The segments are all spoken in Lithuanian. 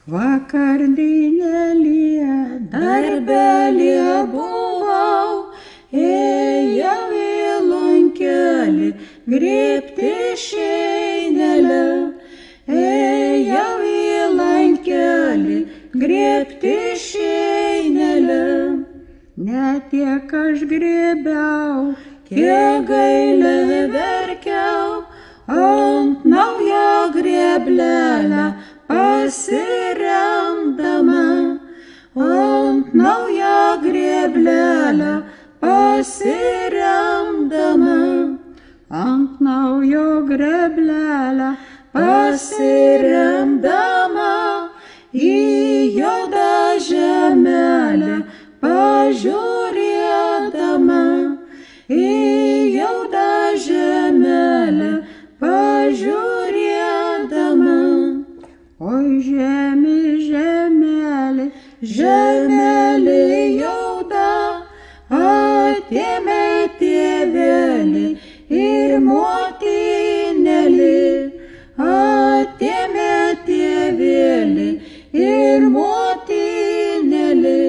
Vakardinėlė darbelė buvau, ėjau į lankelį, grėbti šeinelę. Ėjau į lankelį, grėbti šeinelę. Ne tiek aš grėbiau, kiek gailę verkiau, ant naują grėblelę pasiremdama, ant naują grėblelę pasiremdama, ant naujo grėblelę pasiremdama, į juodą žemelę pažiūrėdama, į juodą žemelę pažiūrėdama. Oi žemė, žemelė, žemelė juoda, atėmė tėvelį ir motinėlį, atėmė tėvelį ir motinėlį,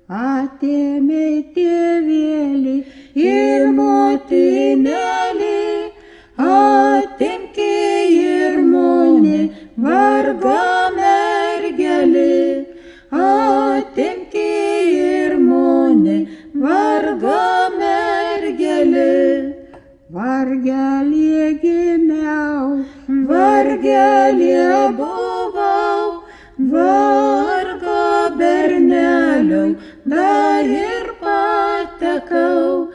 atėmė tėvelį ir motinėlį, atimki ir mane vargo mergelį, atimki ir mane vargo mergelį. Vargelė gimiau, vargelė buvau, vargo berneliau dar ir patekau,